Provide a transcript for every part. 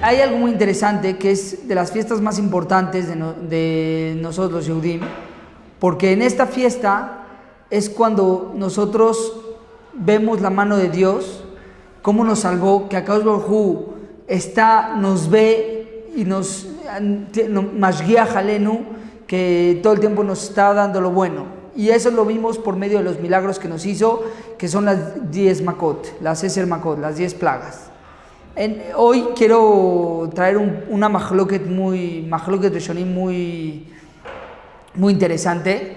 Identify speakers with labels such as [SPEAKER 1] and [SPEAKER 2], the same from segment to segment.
[SPEAKER 1] hay algo muy interesante que es de las fiestas más importantes de nosotros los Yehudim, porque en esta fiesta es cuando nosotros vemos la mano de Dios, cómo nos salvó, que Akadosh Baruj Hu nos ve y nos mashgiach alenu, que todo el tiempo nos está dando lo bueno. Y eso lo vimos por medio de los milagros que nos hizo, que son las 10 Makot, las Eser Makot, las 10 plagas. Hoy quiero traer una mahloket Rishonim muy interesante,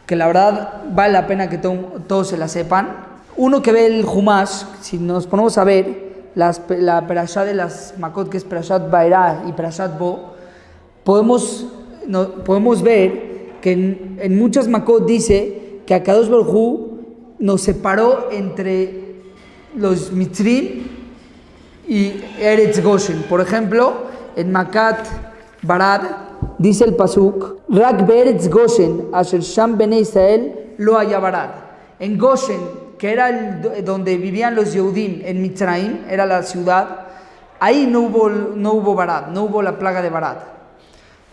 [SPEAKER 1] que la verdad vale la pena que todos se la sepan. Uno que ve el Humash, si nos ponemos a ver la perashá de las Makot, que es Perashat Vaera y Perashat Bo, podemos ver que en muchas Makot dice que Akadosh Baruj Hu nos separó entre los Mitzrim y Eretz Goshen. Por ejemplo, en Makat Barad dice el pasuk: Rak be'eretz Goshen asher sham bnei Israel lo haya Barad. En Goshen, que era donde vivían los Yehudim, en Mitzrayim, era la ciudad, ahí no hubo Barad, no hubo la plaga de Barad.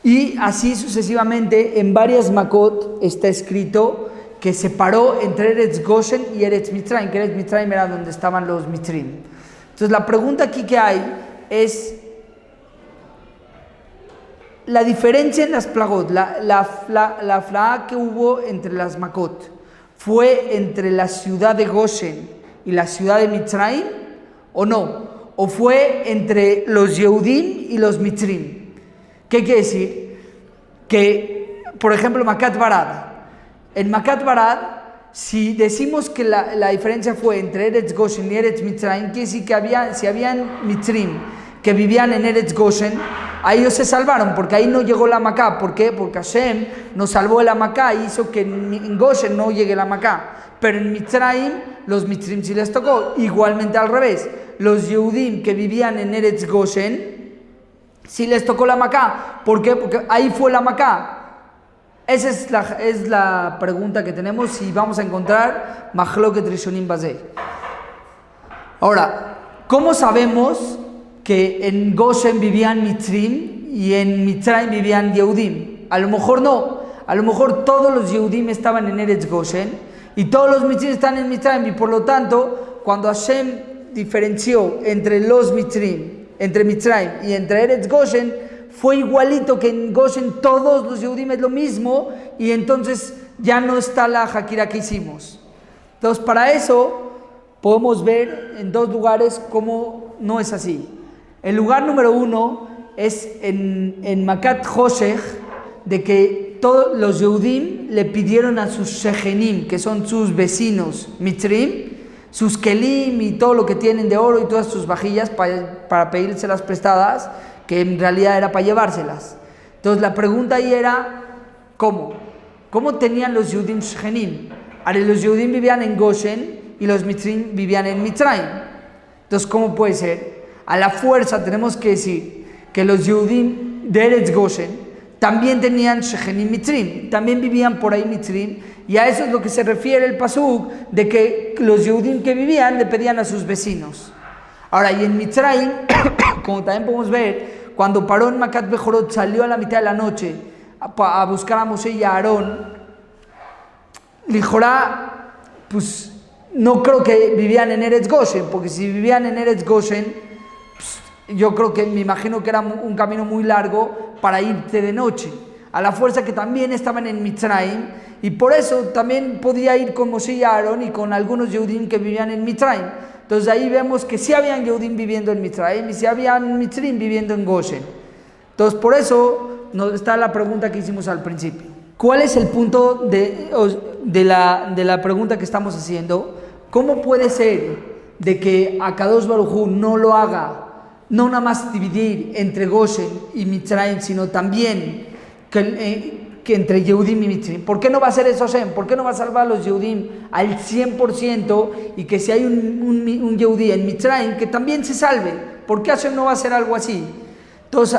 [SPEAKER 1] Y así sucesivamente, en varias Makot está escrito que separó entre Eretz Goshen y Eretz Mitzrayim, que Eretz Mitzrayim era donde estaban los Mitzrim. Entonces la pregunta aquí que hay es la diferencia en las plagot, la flaga que hubo entre las Makot, ¿fue entre la ciudad de Goshen y la ciudad de Mitzrayim o no? ¿O fue entre los Yehudim y los Mitzrim? ¿Qué quiere decir? Que, por ejemplo, Makat Barad. En Makat Barad, si decimos que la diferencia fue entre Eretz Goshen y Eretz Mitzrayim, quiere decir que si habían Mitzrim que vivían en Eretz Goshen, a ellos se salvaron, porque ahí no llegó la Maká. ¿Por qué? Porque Hashem nos salvó de la Maká y hizo que en Goshen no llegue la Maká. Pero en Mitzrayim, los Mitzrim sí les tocó. Igualmente al revés, los Yehudim que vivían en Eretz Goshen sí les tocó la Maká. ¿Por qué? Porque ahí fue la Maká. Esa es la pregunta que tenemos y vamos a encontrar Mahloket Rishonim Bazeh. Ahora, ¿cómo sabemos que en Goshen vivían Mitzrim y en Mitzrayim vivían Yehudim? A lo mejor no. A lo mejor todos los Yehudim estaban en Eretz Goshen y todos los Mitzrim están en Mitzrayim, y por lo tanto, cuando Hashem diferenció entre los Mitzrim, entre Mitzrayim y entre Eretz Goshen, fue igualito que en Goshen todos los Yehudim es lo mismo, y entonces ya no está la Hakira que hicimos. Entonces, para eso podemos ver en dos lugares cómo no es así. El lugar número uno es en Makat Hoshech, de que todos los Yehudim le pidieron a sus Shechenim, que son sus vecinos Mitzrim, sus kelim y todo lo que tienen de oro y todas sus vajillas para pedírselas prestadas, que en realidad era para llevárselas. Entonces la pregunta ahí era, ¿cómo tenían los Yehudim Shechenim? Ahora, los Yehudim vivían en Goshen y los Mitzrim vivían en Mitzrayim. Entonces, ¿cómo puede ser? A la fuerza tenemos que decir que los Yehudim de Eretz Goshen también tenían Shechenim Mitzrim, también vivían por ahí Mitzrim, y a eso es lo que se refiere el pasuk, de que los Yehudim que vivían le pedían a sus vecinos. Ahora, y en Mitzrayim, como también podemos ver, cuando paró en Makat Bejorot, salió a la mitad de la noche a buscar a Moshe y a Aarón, Lijorá, pues no creo que vivían en Eretz Goshen, porque si vivían en Eretz Goshen, pues, yo creo que me imagino que era un camino muy largo para irte de noche. A la fuerza que también estaban en Mitzrayim, y por eso también podía ir con Moshe y Aarón y con algunos Yehudim que vivían en Mitzrayim. Entonces ahí vemos que sí habían Yehudim viviendo en Mitzrayim y sí habían Mitzrim viviendo en Goshen. Entonces por eso está la pregunta que hicimos al principio. ¿Cuál es el punto de la pregunta que estamos haciendo? ¿Cómo puede ser de que Akadosh Baruj Hu no lo haga, no nada más dividir entre Goshen y Mitzrayim, sino también que entre Yehudim y Mitzrim? ¿Por qué no va a hacer eso Hashem? ¿Por qué no va a salvar a los Yehudim al 100% y que si hay un Yehudí en Mitzrayim que también se salve? ¿Por qué Hashem no va a hacer algo así? Entonces,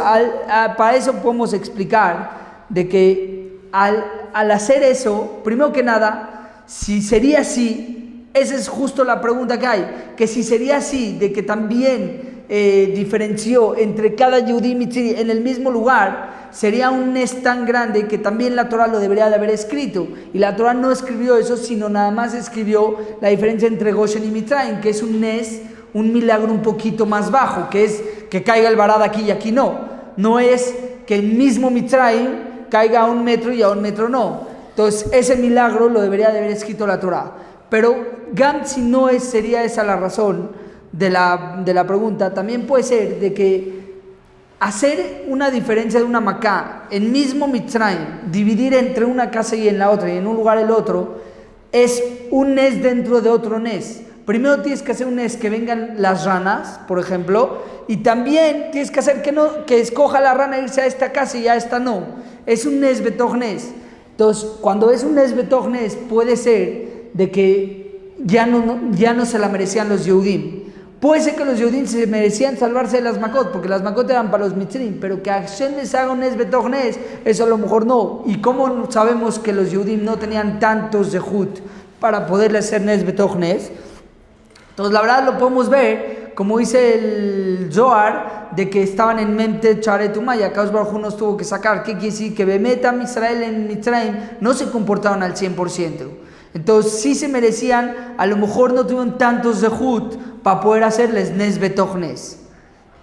[SPEAKER 1] para eso podemos explicar de que al hacer eso, primero que nada, si sería así, esa es justo la pregunta que hay, que si sería así, de que también diferenció entre cada Yehudí y Mitzri en el mismo lugar, sería un nes tan grande que también la Torah lo debería de haber escrito. Y la Torah no escribió eso, sino nada más escribió la diferencia entre Goshen y Mitzrayim, que es un nes, un milagro un poquito más bajo, que es que caiga el varad aquí y aquí no. No es que el mismo Mitzrayim caiga a 1 metro y a 1 metro no. Entonces ese milagro lo debería de haber escrito la Torah. Pero Gam, si no sería esa la razón de la pregunta, también puede ser de que hacer una diferencia de una macá en mismo Mitzrayim, dividir entre una casa y en la otra y en un lugar el otro, es un nes dentro de otro nes. Primero tienes que hacer un nes que vengan las ranas, por ejemplo, y también tienes que hacer que escoja la rana irse a esta casa y a esta no. Es un nes betoch nes. Entonces, cuando es un nes betoch nes, puede ser de que ya no se la merecían los Yehudim. Puede ser que los Yehudim se merecían salvarse de las Makot, porque las Makot eran para los Mitzrim, pero que Hashem les haga un nes betoch nes, eso a lo mejor no. ¿Y cómo sabemos que los Yehudim no tenían tantos zehut para poderle hacer nes betoch nes? Entonces la verdad lo podemos ver, como dice el Zohar, de que estaban en Memtet Charet Umaya, Kadosh Baruj Hu nos tuvo que sacar. ¿Qué quiere decir? Que Bemetam Israel en Mitzrayim no se comportaban al 100%. Entonces sí se merecían, a lo mejor no tuvieron tantos zehut para poder hacerles nes betoch nes.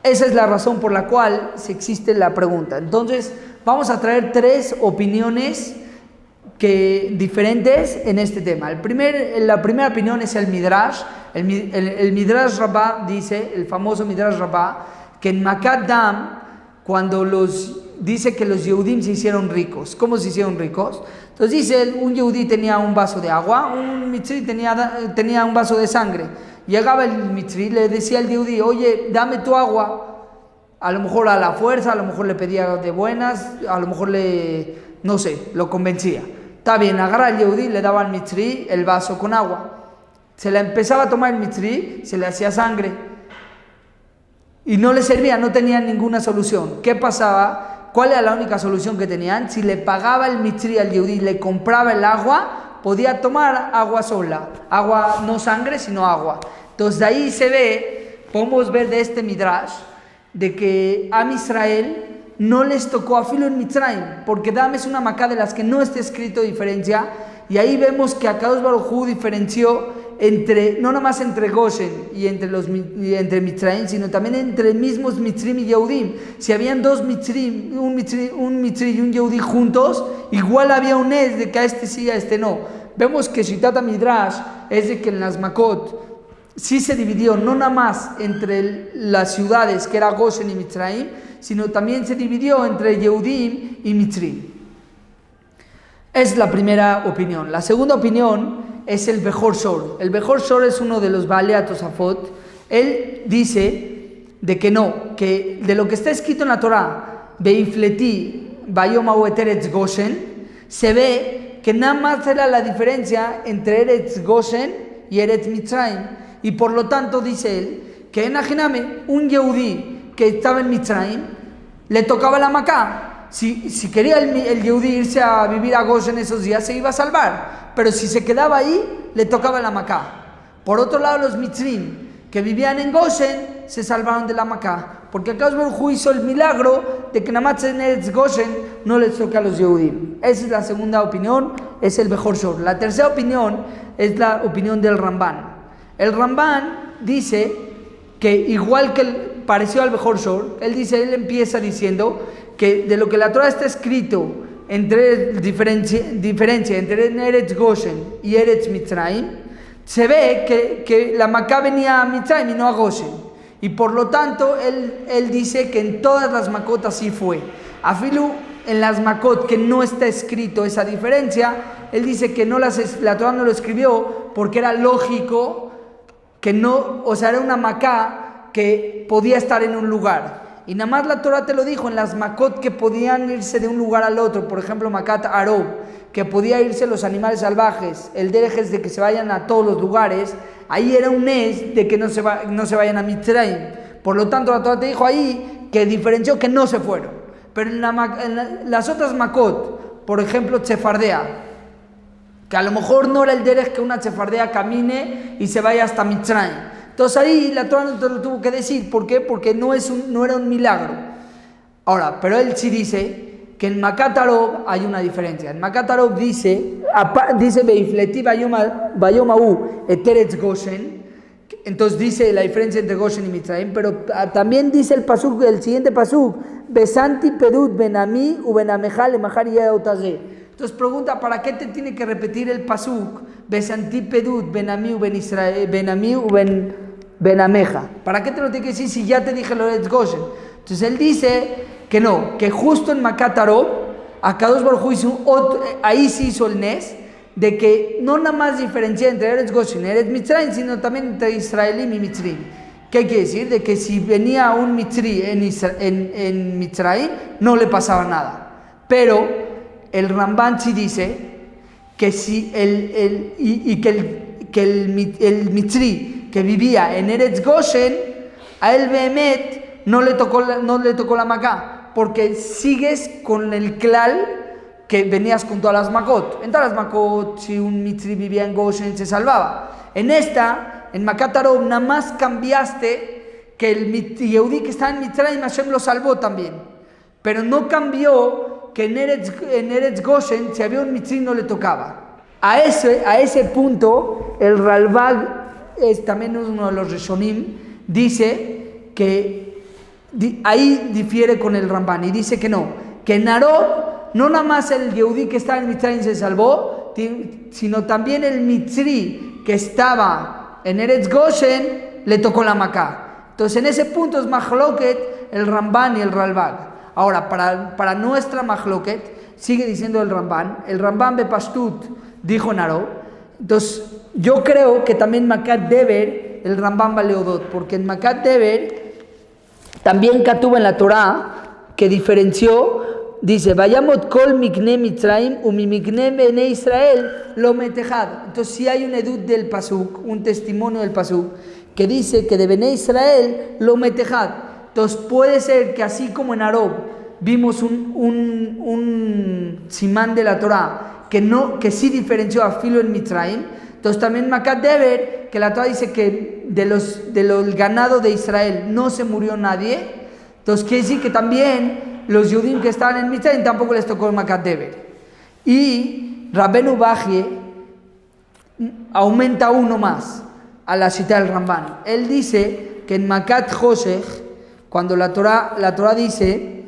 [SPEAKER 1] Esa es la razón por la cual se existe la pregunta. Entonces vamos a traer 3 opiniones diferentes en este tema. La primera opinión es el Midrash. El Midrash Rabbah dice, el famoso Midrash Rabbah, que en Makat Dam, cuando dice que los Yehudim se hicieron ricos. ¿Cómo se hicieron ricos? Entonces dice, un Yehudí tenía un vaso de agua, un Mitzri tenía un vaso de sangre. Llegaba el Mitzri, le decía al Yehudí, oye, dame tu agua. A lo mejor a la fuerza, a lo mejor le pedía de buenas, a lo mejor no sé, lo convencía. Está bien, agarra al Yehudí, le daba al Mitzri el vaso con agua. Se la empezaba a tomar el Mitzri, se le hacía sangre. Y no le servía, no tenía ninguna solución. ¿Qué pasaba? ¿Cuál era la única solución que tenían? Si le pagaba el Mitzri al Yehudí, le compraba el agua, podía tomar agua sola. Agua, no sangre, sino agua. Entonces de ahí podemos ver de este Midrash, de que a Israel no les tocó a filo en Mitzrayim, porque Dam es una macá de las que no está escrito diferencia, y ahí vemos que Akadosh Baruj Hu diferenció no nomás entre Goshen y entre Mitzrayim, sino también entre mismos Mitzrim y Yehudim. Si habían 2 Mitzrim, un Mitzri y un Yehudí juntos, igual había un nes de que a este sí, a este no. Vemos que Shitat Midrash es de que en las Makot sí se dividió, no nada más entre las ciudades que era Goshen y Mitzrayim, sino también se dividió entre Yehudim y Mitzrim. Es la primera opinión. La segunda opinión es el Bechor Shor. El Bechor Shor es uno de los Baalei Tosafot. Él dice de que no, que de lo que está escrito en la Torah, Beifleti, Bayom Hau Eretz Goshen, se ve que nada más era la diferencia entre Eretz Goshen y Eretz Mitzrayim. Y por lo tanto dice él que en Ajiname, un Yehudí que estaba en Mitzrayim, le tocaba la Macá. Si quería el Yehudí irse a vivir a Goshen esos días, se iba a salvar. Pero si se quedaba ahí, le tocaba la Macá. Por otro lado, los Mitzrim que vivían en Goshen se salvaron de la Macá. Porque Akadosh Baruj Hu hizo el milagro de que nada más en Eretz Goshen no les toca a los Yehudim. Esa es la segunda opinión, es el Bechor Shor. La tercera opinión es la opinión del Ramban. El Ramban dice que igual que pareció al Bechor Shor, él empieza diciendo que de lo que la Torah está escrito entre diferencia entre Eretz Goshen y Eretz Mitzrayim, se ve que la Macá venía a Mitzrayim y no a Goshen. Y por lo tanto, él dice que en todas las Makot así fue. Afilu en las Makot que no está escrito esa diferencia, él dice que la Torah no lo escribió porque era lógico que no, o sea, era una Macá que podía estar en un lugar. Y nada más la Torah te lo dijo en las Makot que podían irse de un lugar al otro. Por ejemplo, Makat Arob, que podía irse los animales salvajes. El Derech es de que se vayan a todos los lugares. Ahí era un nes de que no se vayan a Mitzrayim. Por lo tanto, la Torah te dijo ahí que diferenció que no se fueron. Pero en las otras Makot, por ejemplo, Tzefardea, que a lo mejor no era el Derech que una Tzefardea camine y se vaya hasta Mitzrayim. Entonces ahí la Torah no te lo tuvo que decir. ¿Por qué? Porque no era un milagro. Ahora, pero él sí dice que en Makat Arob hay una diferencia. En Makat Arob dice Beifleti Bayomahu Eteretz Goshen. Entonces dice la diferencia entre Goshen y Mitzrayim, pero también dice el siguiente pasuk, Besanti Pedut Benami u Benameja Lemachar Yeotazé. Entonces pregunta, ¿para qué te tiene que repetir el pasuk? Besanti Pedut Benami u Benameja. ¿Para qué te lo tiene que decir si ya te dije lo de Goshen? Entonces él dice que no, que justo en Makat Arob, Akadosh Baruj Hu ahí sí hizo el Nes, de que no nada más diferencia entre Eretz Goshen y Eretz Mitzrayim, sino también entre Israelim y Mitzrim. ¿Qué quiere decir? De que si venía un Mitzri en Mitzrayim, no le pasaba nada. Pero el Ramban sí dice que si el Mitzri que vivía en Eretz Goshen, a él Behemet no le tocó la Maká, porque sigues con el klal que venías con todas las Makot. En todas las Makot, si un Mitzri vivía en Goshen, se salvaba. En Makat Arob, nada más cambiaste que el Yehudí que estaba en Mitzrayim, Hashem lo salvó también. Pero no cambió que en Eretz Goshen, si había un Mitzri, no le tocaba. A ese punto, el Ralbag, también uno de los Rishonim, dice que ahí difiere con el Ramban y dice que no, que en Arob no nada más el Yehudí que estaba en Mitzrayim se salvó, sino también el Mitzri que estaba en Eretz Goshen le tocó la Maká. Entonces en ese punto es Mahloket el Ramban y el Ralbag. Ahora, para nuestra Mahloket, sigue diciendo el Ramban Bepashtut dijo en Arob. Entonces yo creo que también Makat Deber, el Ramban Baleodot, porque en Makat Deber también Katuba en la Torah que diferenció. Dice, Vayamot kol mikne Mitzrayim mi mikne bene Israel lo metejad. Entonces si hay un edut del pasuk, un testimonio del pasuk, que dice que de bene Israel lo metejad. Entonces puede ser que así como en Arob vimos un simán de la Torah que sí diferenció a Filo en Mitzrayim, entonces también Makat Deber, que la Torah dice que del ganado de Israel no se murió nadie, entonces quiere decir que también los Yudim que estaban en Mitzrayim tampoco les tocó el Makat Deber. Y Rabbenu Bajie aumenta uno más a la cita del Ramban. Él dice que en Makat Hoshech, cuando la Torah dice,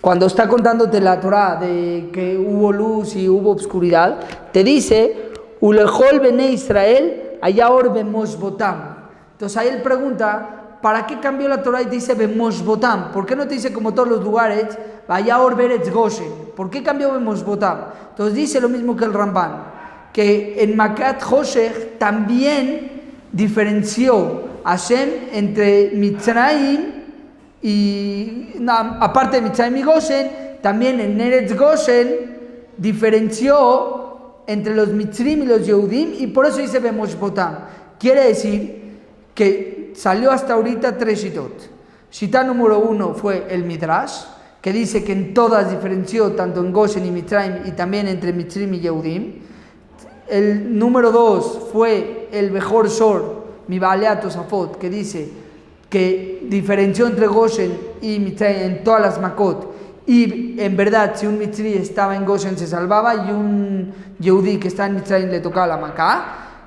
[SPEAKER 1] cuando está contándote la Torah de que hubo luz y hubo obscuridad, te dice, Ulechol bene Israel ayaor bemoshbotam. Entonces ahí él pregunta, ¿para qué cambió la Torah y dice Bemoshbotam? ¿Por qué no te dice como todos los lugares Vayaor Beretz Goshen? ¿Por qué cambió Bemoshbotam? Entonces dice lo mismo que el Ramban, que en Makat Hoshech también diferenció Hashem entre Mitzrayim y aparte de Mitzrayim y Goshen, también en Eretz Goshen diferenció entre los Mitzrim y los Yehudim y por eso dice Bemoshbotam. Quiere decir que salió hasta ahorita 3 shitot. Shita número 1 fue el Midrash, que dice que en todas diferenció, tanto en Goshen y Mitzrayim, y también entre Mitzrim y Yehudim. El número 2 fue el Bejor Shor, mi Baalea Tosafot, que dice que diferenció entre Goshen y Mitzrayim en todas las Makot, y en verdad si un Mitzri estaba en Goshen se salvaba, y un Yehudí que está en Mitzrayim le tocaba la Maká.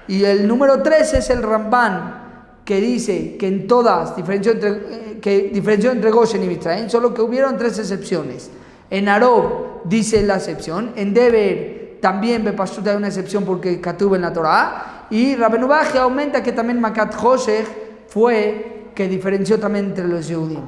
[SPEAKER 1] Y el número 3 es el Ramban, que dice que en todas diferenció entre Goshen y Mitzrayim, solo que hubieron 3 excepciones. En Arob dice la excepción, en Deber también Bepashtut hay una excepción porque Katuv en la Torah, y Rabbenu Bajie aumenta que también Makat Hoshech fue que diferenció también entre los Yehudim.